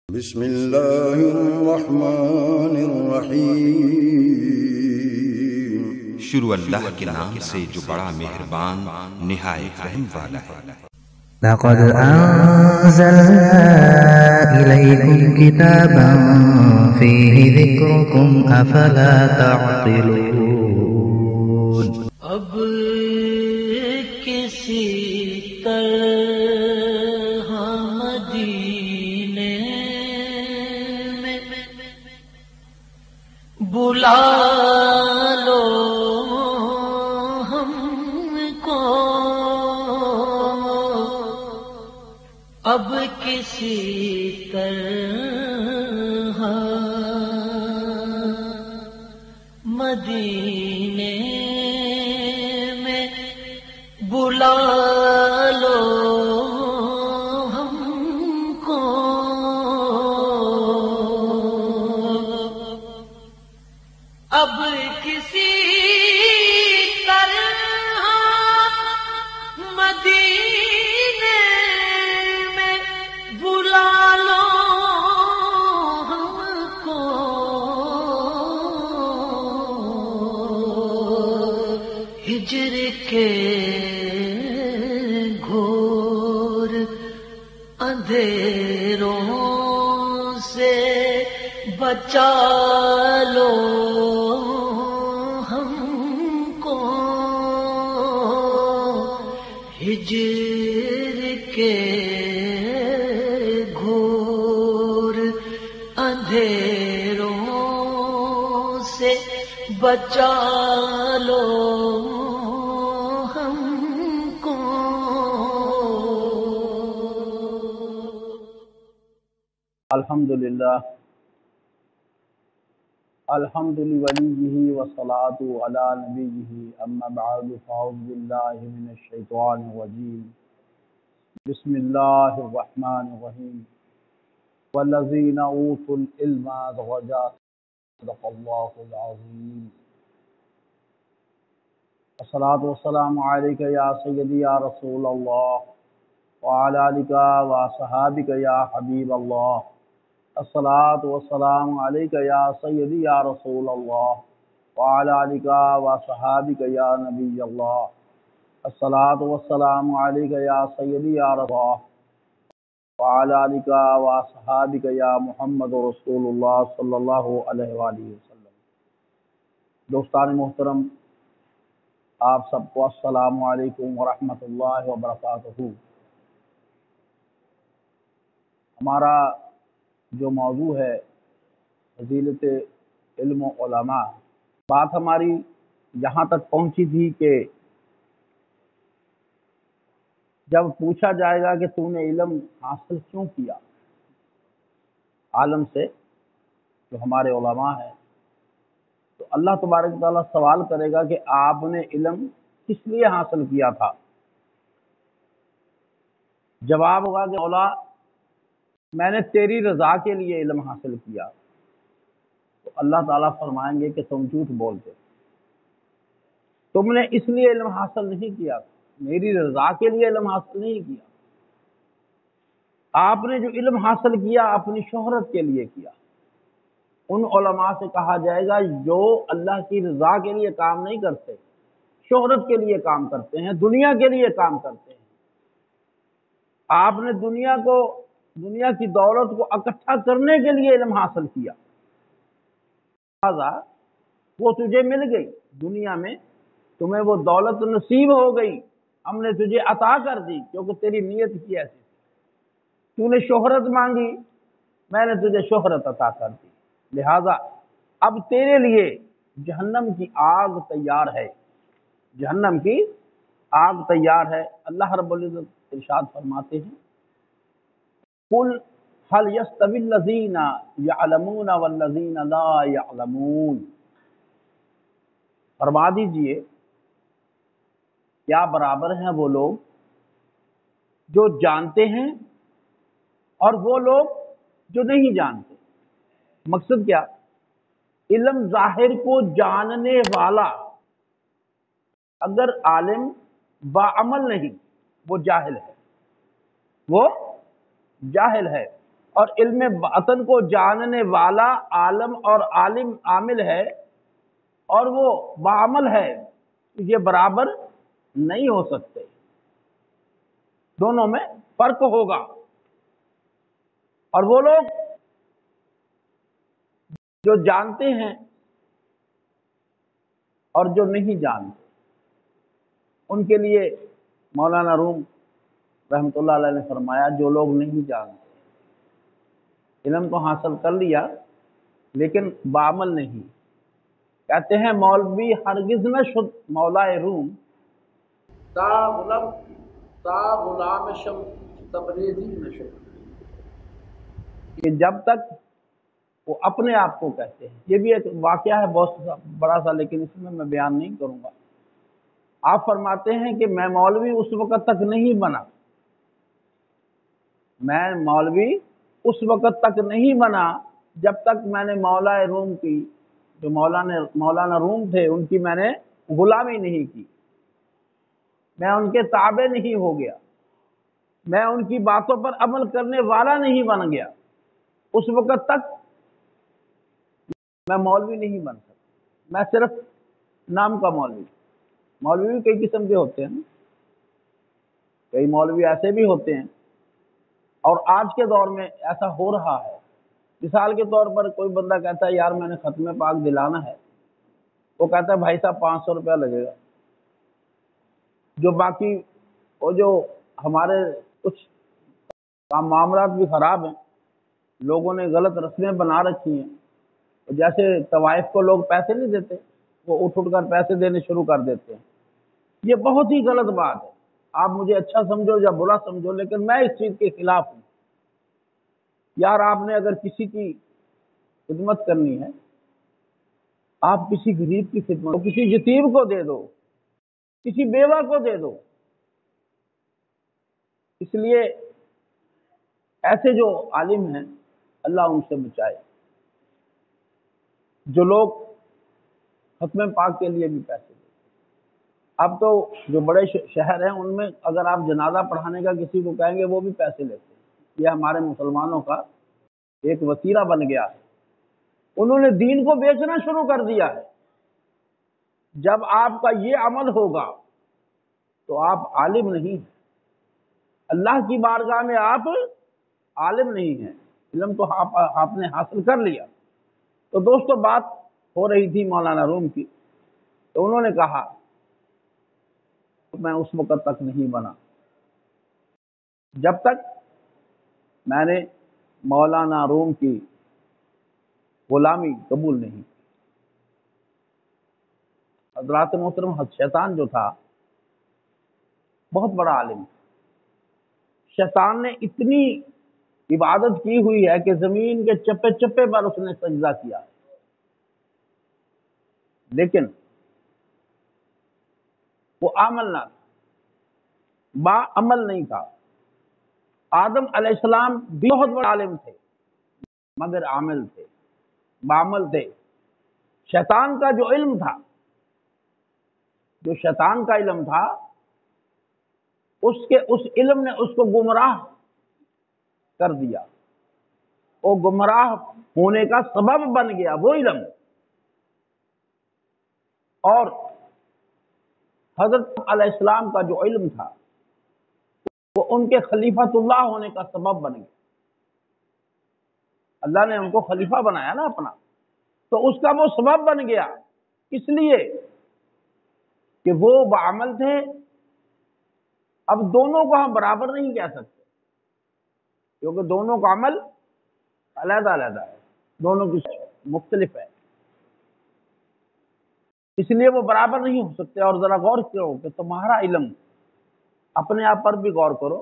بسم اللہ الرحمن الرحیم۔ شروع اللہ کے نام سے جو بڑا مہربان نہایت رحم والا ہے۔ لقد أنزلنا إليكم كتابا فيه ذكركم أفلا تعقلون۔ اب کسی طرح مدینے میں بلا لو ہم کو، اب کسی طرح مدینے میں بلا لو ہم کو، اب کسی طرح مدینے میں بلا لو ہم کو، ہجر کے گھور اندھیروں سے بچا لو ہم کو، ہجر کے گھور اندھیروں سے بچا لو ہم کو۔ الحمدللہ الحمد لولیہ والصلاة علی نبیہ، اما بعد فاعوذ باللہ من الشیطان الرجیم، بسم اللہ الرحمن الرحیم، والذین اوتوا العلم درجات، صدق اللہ العظیم۔ الصلاة والسلام علیک یا سیدی یا رسول اللہ، وعلی آلک وصحابک یا حبیب اللہ۔ الصلاة والسلام علیک یا سیدی یا رسول اللہ، وعلی آلک وصحابک یا نبی اللہ۔ الصلاة والسلام علیک یا سیدی یا رسول اللہ، وعلی آلک وصحابک یا محمد رسول اللہ صلی اللہ علیہ وآلہ وسلم۔ دوستان محترم، آپ سب کو السلام علیکم ورحمۃ اللہ وبرکاتہ۔ ہمارا جو موضوع ہے فضیلت علم و علماء، بات ہماری یہاں تک پہنچی تھی کہ جب پوچھا جائے گا کہ تو نے علم حاصل کیوں کیا عالم سے، جو ہمارے علماء ہیں، تو اللہ تبارک و تعالیٰ سوال کرے گا کہ آپ نے علم کس لیے حاصل کیا تھا؟ جواب ہوگا کہ مولا میں نے تیری رضا کے لیے علم حاصل کیا۔ تو اللہ تعالیٰ فرمائیں گے کہ تم جھوٹ بولتے، تم نے اس لیے علم حاصل نہیں کیا، میری رضا کے لیے علم حاصل نہیں کیا، آپ نے جو علم حاصل کیا اپنی شہرت کے لیے کیا۔ ان علماء سے کہا جائے گا جو اللہ کی رضا کے لیے کام نہیں کرتے، شہرت کے لیے کام کرتے ہیں، دنیا کے لیے کام کرتے ہیں۔ آپ نے دنیا کی دولت کو اکٹھا کرنے کے لیے علم حاصل کیا، لہذا وہ تجھے مل گئی، دنیا میں تمہیں وہ دولت نصیب ہو گئی، ہم نے تجھے عطا کر دی کیونکہ تیری نیت کی ایسی تھی۔ تو نے شہرت مانگی، میں نے تجھے شہرت عطا کر دی، لہذا اب تیرے لیے جہنم کی آگ تیار ہے، جہنم کی آگ تیار ہے۔ اللہ رب العزت ارشاد فرماتے ہیں، قل هل يستوي الذين يعلمون والذين لا يعلمون، فرما دیجئے کیا برابر ہیں وہ لوگ جو جانتے ہیں اور وہ لوگ جو نہیں جانتے؟ مقصد کیا؟ علم ظاہر کو جاننے والا اگر عالم باعمل نہیں، وہ جاہل ہے، وہ جاہل ہے۔ اور علم باطن کو جاننے والا عالم اور عالم عامل ہے اور وہ بعمل ہے، یہ برابر نہیں ہو سکتے، دونوں میں فرق ہوگا۔ اور وہ لوگ جو جانتے ہیں اور جو نہیں جانتے، ان کے لیے مولانا روم رحمۃ اللہ علیہ نے فرمایا جو لوگ نہیں جانتے، علم تو حاصل کر لیا لیکن بعمل نہیں، کہتے ہیں مولوی ہرگز نہ شد مولائے روم تا غلام شم تبریزی نشد، کہ جب تک وہ اپنے آپ کو کہتے ہیں۔ یہ بھی ایک واقعہ ہے بہت بڑا سا، لیکن اس میں بیان نہیں کروں گا۔ آپ فرماتے ہیں کہ میں مولوی اس وقت تک نہیں بنا، میں مولوی اس وقت تک نہیں بنا جب تک میں نے مولا روم کی، جو مولانا روم تھے ان کی میں نے غلامی نہیں کی، میں ان کے تابع نہیں ہو گیا، میں ان کی باتوں پر عمل کرنے والا نہیں بن گیا، اس وقت تک میں مولوی نہیں بن سکتا، میں صرف نام کا مولوی بھی کئی قسم کے ہوتے ہیں، کئی مولوی ایسے بھی ہوتے ہیں، اور آج کے دور میں ایسا ہو رہا ہے۔ مثال کے طور پر کوئی بندہ کہتا ہے یار میں نے ختم پاک دلانا ہے، وہ کہتا ہے بھائی صاحب 500 روپیہ لگے گا، جو باقی وہ جو ہمارے کچھ معاملات بھی خراب ہیں، لوگوں نے غلط رسمیں بنا رکھی ہیں، جیسے طوائف کو لوگ پیسے نہیں دیتے، وہ اٹھ کر پیسے دینے شروع کر دیتے ہیں، یہ بہت ہی غلط بات ہے۔ آپ مجھے اچھا سمجھو یا برا سمجھو، لیکن میں اس چیز کے خلاف ہوں۔ یار آپ نے اگر کسی کی خدمت کرنی ہے، آپ کسی غریب کی خدمت، کسی یتیم کو دے دو، کسی بیوہ کو دے دو۔ اس لیے ایسے جو عالم ہیں اللہ ان سے بچائے، جو لوگ ختم پاک کے لیے بھی پیسے دیتے۔ اب تو جو بڑے شہر ہیں ان میں اگر آپ جنازہ پڑھانے کا کسی کو کہیں گے وہ بھی پیسے لیتے ہیں۔ یہ ہمارے مسلمانوں کا ایک وسیلہ بن گیا ہے، انہوں نے دین کو بیچنا شروع کر دیا ہے۔ جب آپ کا یہ عمل ہوگا تو آپ عالم نہیں ہیں، اللہ کی بارگاہ میں آپ عالم نہیں ہیں، علم تو آپ نے حاصل کر لیا۔ تو دوستو بات ہو رہی تھی مولانا روم کی، تو انہوں نے کہا میں اس وقت تک نہیں بنا جب تک میں نے مولانا روم کی غلامی قبول نہیں کی۔ حضرات محترم، شیطان جو تھا بہت بڑا عالم تھا، شیطان نے اتنی عبادت کی ہوئی ہے کہ زمین کے چپے چپے پر اس نے سجدہ کیا، لیکن وہ عامل نہ تھا، با عمل نہیں تھا۔ آدم علیہ السلام بھی بہت بڑے عالم تھے مگر عامل تھے، بعمل تھے۔ شیطان کا جو علم تھا، جو شیطان کا علم تھا، اس علم نے اس کو گمراہ کر دیا، وہ گمراہ ہونے کا سبب بن گیا وہ علم۔ اور حضرت علیہ السلام کا جو علم تھا وہ ان کے خلیفۃ اللہ ہونے کا سبب بن گیا۔ اللہ نے ان کو خلیفہ بنایا نا اپنا، تو اس کا وہ سبب بن گیا، اس لیے کہ وہ بعمل تھے۔ اب دونوں کو ہم برابر نہیں کہہ سکتے، کیونکہ دونوں کا عمل علیحدہ علیحدہ ہے، دونوں کی مختلف ہے، اس لیے وہ برابر نہیں ہو سکتے۔ اور ذرا غور کرو کہ تمہارا علم، اپنے آپ پر بھی غور کرو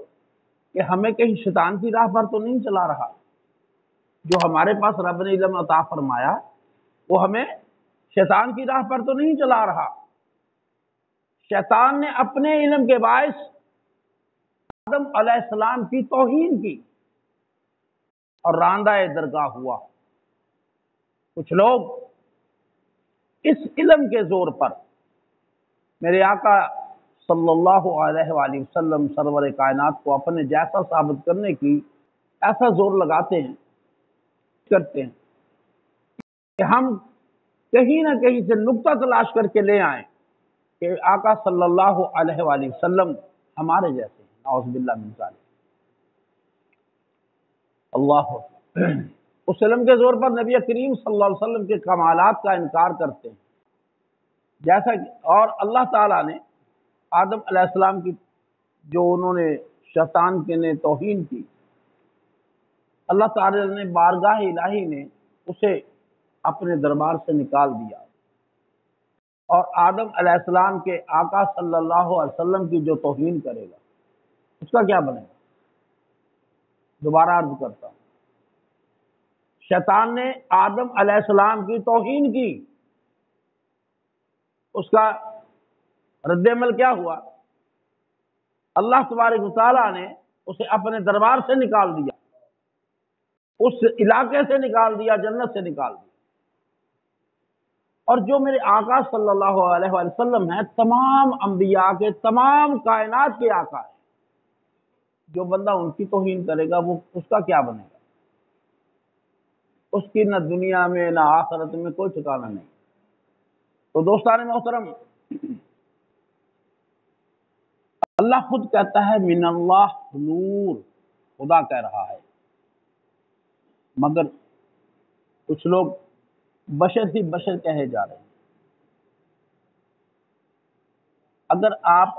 کہ ہمیں کہیں شیطان کی راہ پر تو نہیں چلا رہا۔ جو ہمارے پاس رب نے علم عطا فرمایا وہ ہمیں شیطان کی راہ پر تو نہیں چلا رہا۔ شیطان نے اپنے علم کے باعث آدم علیہ السلام کی توہین کی اور راندہ درگاہ ہوا۔ کچھ لوگ اس علم کے زور پر میرے آقا صلی اللہ علیہ وآلہ وسلم سرور کائنات کو اپنے جیسا ثابت کرنے کی ایسا زور لگاتے ہیں کرتے ہیں کہ ہم کہیں نہ کہیں سے نقطہ تلاش کر کے لے آئیں کہ آقا صلی اللہ علیہ وآلہ وسلم ہمارے جیسے ہیں، نعوذ باللہ من ذالک۔ اللہ اس علم کے زور پر نبی کریم صلی اللہ علیہ وسلم کے کمالات کا انکار کرتے ہیں، جیسا کہ اور اللہ تعالیٰ نے آدم علیہ السلام کی جو انہوں نے شیطان کے نے توہین کی، اللہ تعالیٰ نے بارگاہ الہی نے اسے اپنے دربار سے نکال دیا، اور آدم علیہ السلام کے آقا صلی اللہ علیہ وسلم کی جو توہین کرے گا اس کا کیا بنے گا؟ دوبارہ عرض کرتا ہوں، شیطان نے آدم علیہ السلام کی توہین کی، اس کا رد عمل کیا ہوا؟ اللہ تبارک و تعالیٰ نے اسے اپنے دربار سے نکال دیا، اس علاقے سے نکال دیا، جنت سے نکال دیا۔ اور جو میرے آقا صلی اللہ علیہ وآلہ وسلم ہیں، تمام انبیاء کے، تمام کائنات کے آقا ہیں، جو بندہ ان کی توہین کرے گا وہ اس کا کیا بنے گا؟ اس کی نہ دنیا میں نہ آخرت میں کوئی ٹھکانہ نہیں۔ تو دوستان محترم، اللہ خود کہتا ہے من اللہ نور، خدا کہہ رہا ہے، مگر کچھ لوگ بشر ہی بشر کہے جا رہے ہیں۔ اگر آپ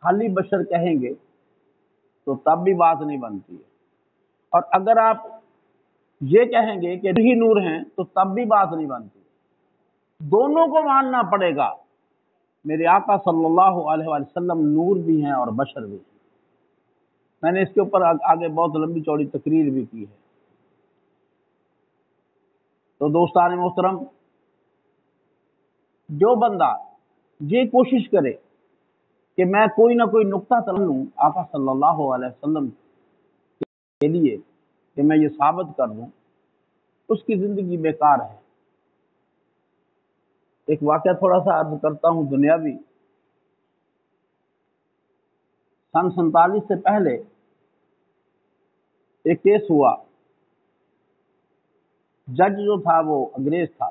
خالی بشر کہیں گے تو تب بھی بات نہیں بنتی ہے، اور اگر آپ یہ کہیں گے کہ ہی نور ہیں تو تب بھی بات نہیں بنتی، دونوں کو ماننا پڑے گا۔ میرے آقا صلی اللہ علیہ وآلہ وسلم نور بھی ہیں اور بشر بھی ہیں۔ میں نے اس کے اوپر آگے بہت لمبی چوڑی تقریر بھی کی ہے۔ تو دوستان محترم، جو بندہ یہ کوشش کرے کہ میں کوئی نہ کوئی نقطہ تلاش لوں آقا صلی اللہ علیہ وسلم کے لیے کہ میں یہ ثابت کر دوں، اس کی زندگی بیکار ہے۔ ایک واقعہ تھوڑا سا عرض کرتا ہوں دنیاوی۔ سن 47 سے پہلے ایک کیس ہوا، جج جو تھا وہ انگریز تھا،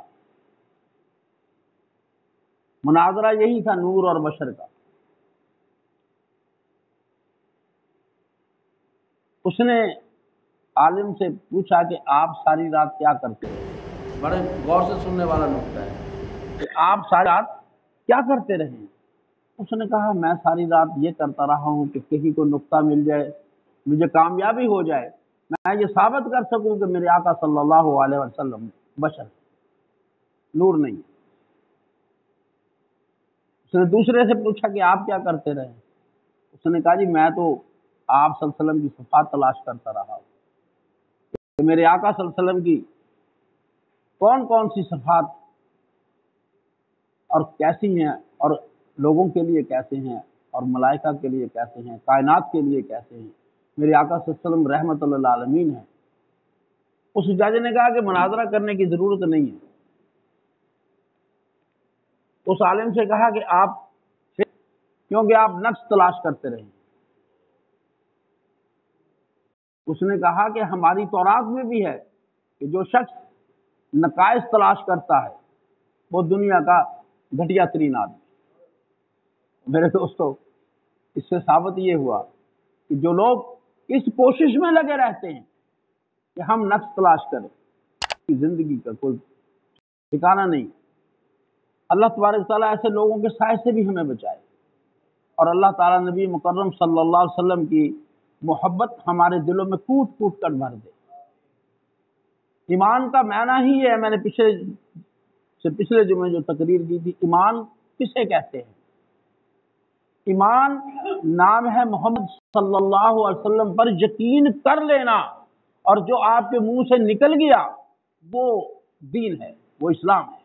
مناظرہ یہی تھا نور اور بشر کا۔ اس نے عالم سے پوچھا کہ آپ ساری رات کیا کرتے ہیں؟ بڑے غور سے سننے والا نقطہ ہے کہ آپ ساری رات کیا کرتے رہے ہیں؟ اس نے کہا میں ساری رات یہ کرتا رہا ہوں کہ کہیں کو نقطہ مل جائے، مجھے کامیابی ہو جائے، میں یہ ثابت کر سکوں کہ میرے آقا صلی اللہ علیہ وسلم بشر نور نہیں۔ اس نے دوسرے سے پوچھا کہ آپ کیا کرتے رہے؟ اس نے کہا جی میں تو آپ صلی اللہ علیہ وسلم کی صفات تلاش کرتا رہا ہوں کہ میرے آقا صلی اللہ علیہ وسلم کی کون کون سی صفات اور کیسی ہیں، اور لوگوں کے لیے کیسے ہیں، اور ملائکہ کے لیے کیسے ہیں، کائنات کے لیے کیسے ہیں۔ میرے آقا صلی اللہ علیہ وسلم رحمت للعالمین ہیں۔ اس جج نے کہا کہ مناظرہ کرنے کی ضرورت نہیں ہے۔ اس عالم سے کہا کہ آپ کیونکہ آپ نقص تلاش کرتے رہے۔ اس نے کہا کہ ہماری تورات میں بھی ہے کہ جو شخص نقائص تلاش کرتا ہے وہ دنیا کا گھٹیا ترین آدمی۔ میرے دوستو، اس سے ثابت یہ ہوا کہ جو لوگ اس کوشش میں لگے رہتے ہیں کہ ہم نقص تلاش کریں، کی زندگی کا کوئی ٹھکانہ نہیں۔ اللہ تبارک تعالیٰ ایسے لوگوں کے سائے سے بھی ہمیں بچائے، اور اللہ تعالیٰ نبی مکرم صلی اللہ علیہ وسلم کی محبت ہمارے دلوں میں کوٹ کوٹ کر بھر دے۔ ایمان کا معنی ہی ہے، میں نے پچھلے جمعے جو تقریر کی تھی، ایمان کسے کہتے ہیں؟ ایمان نام ہے محمد صلی اللہ علیہ وسلم پر یقین کر لینا، اور جو آپ کے منہ سے نکل گیا وہ دین ہے، وہ اسلام ہے۔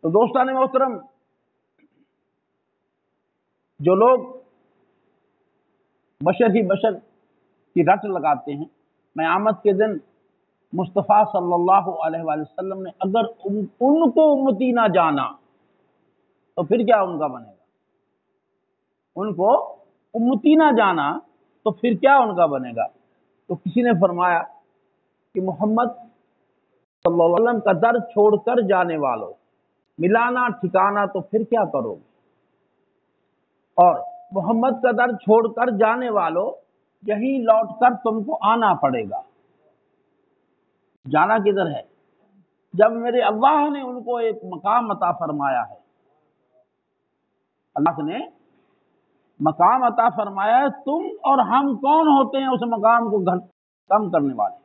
تو دوستان محترم، جو لوگ بشر ہی بشر کی رٹ لگاتے ہیں، قیامت کے دن مصطفیٰ صلی اللہ علیہ وآلہ وسلم نے اگر ان کو امتی نہ جانا تو پھر کیا ان کا بنے گا؟ ان کو امتی نہ جانا تو پھر کیا ان کا بنے گا؟ تو کسی نے فرمایا کہ محمد صلی اللہ علیہ وسلم کا در چھوڑ کر جانے والوں، ملانا ٹھکانا تو پھر کیا کرو گے؟ اور محمد کا در چھوڑ کر جانے والوں، یہیں لوٹ کر تم کو آنا پڑے گا۔ جانا کدھر ہے؟ جب میرے اللہ نے ان کو ایک مقام عطا فرمایا ہے، اللہ نے مقام عطا فرمایا ہے، تم اور ہم کون ہوتے ہیں اس مقام کو کم کرنے والے؟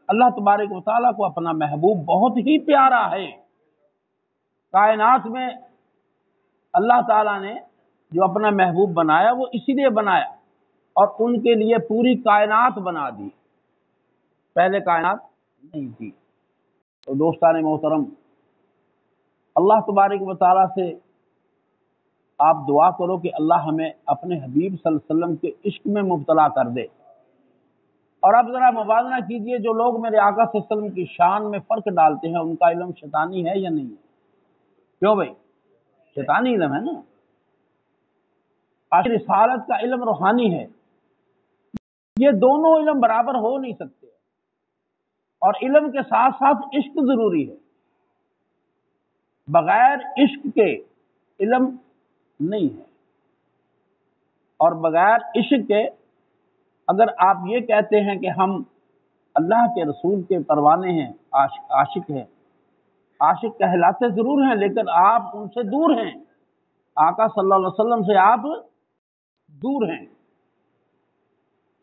اللہ تبارک و تعالیٰ کو اپنا محبوب بہت ہی پیارا ہے۔ کائنات میں اللہ تعالیٰ نے جو اپنا محبوب بنایا وہ اسی لیے بنایا، اور ان کے لیے پوری کائنات بنا دی، پہلے کائنات نہیں تھی۔ تو دوستان محترم، اللہ تبارک و تعالیٰ سے آپ دعا کرو کہ اللہ ہمیں اپنے حبیب صلی اللہ علیہ وسلم کے عشق میں مبتلا کر دے۔ اور اب ذرا موازنہ کیجئے، جو لوگ میرے آقا صلی اللہ علیہ وسلم کی شان میں فرق ڈالتے ہیں، ان کا علم شیطانی ہے یا نہیں ہے؟ کیوں بھائی؟ شیطانی علم ہے نا۔ رسالت کا علم روحانی ہے، یہ دونوں علم برابر ہو نہیں سکتے، اور علم کے ساتھ ساتھ عشق ضروری ہے۔ بغیر عشق کے علم نہیں ہے، اور بغیر عشق کے اگر آپ یہ کہتے ہیں کہ ہم اللہ کے رسول کے پروانے ہیں، عاشق ہیں، عاشق کہلاتے ضرور ہیں، لیکن آپ ان سے دور ہیں، آقا صلی اللہ علیہ وسلم سے آپ دور ہیں۔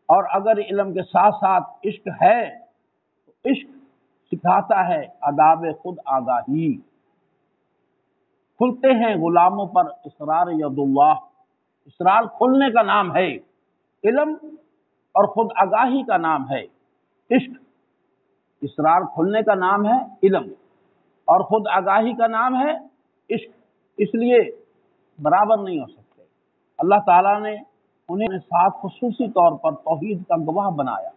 اور اگر علم کے ساتھ ساتھ عشق ہے تو عشق سکھاتا ہے آداب خود آگاہی، کھلتے ہیں غلاموں پر اسرار ید اللہ، اسرار کھلنے کا نام ہے علم، اور خود آگاہی کا نام ہے عشق۔ اسرار کھلنے کا نام ہے علم، اور خود آگاہی کا نام ہے عشق، اس لیے برابر نہیں ہو سکتے۔ اللہ تعالیٰ نے انہیں ساتھ خصوصی طور پر توحید کا گواہ بنایا۔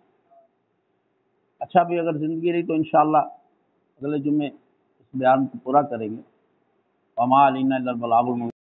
اچھا بھی اگر زندگی رہی تو انشاءاللہ اگلے جمعے اس بیان کو پورا کریں گے۔ وما علینا الا البلاغ المبین۔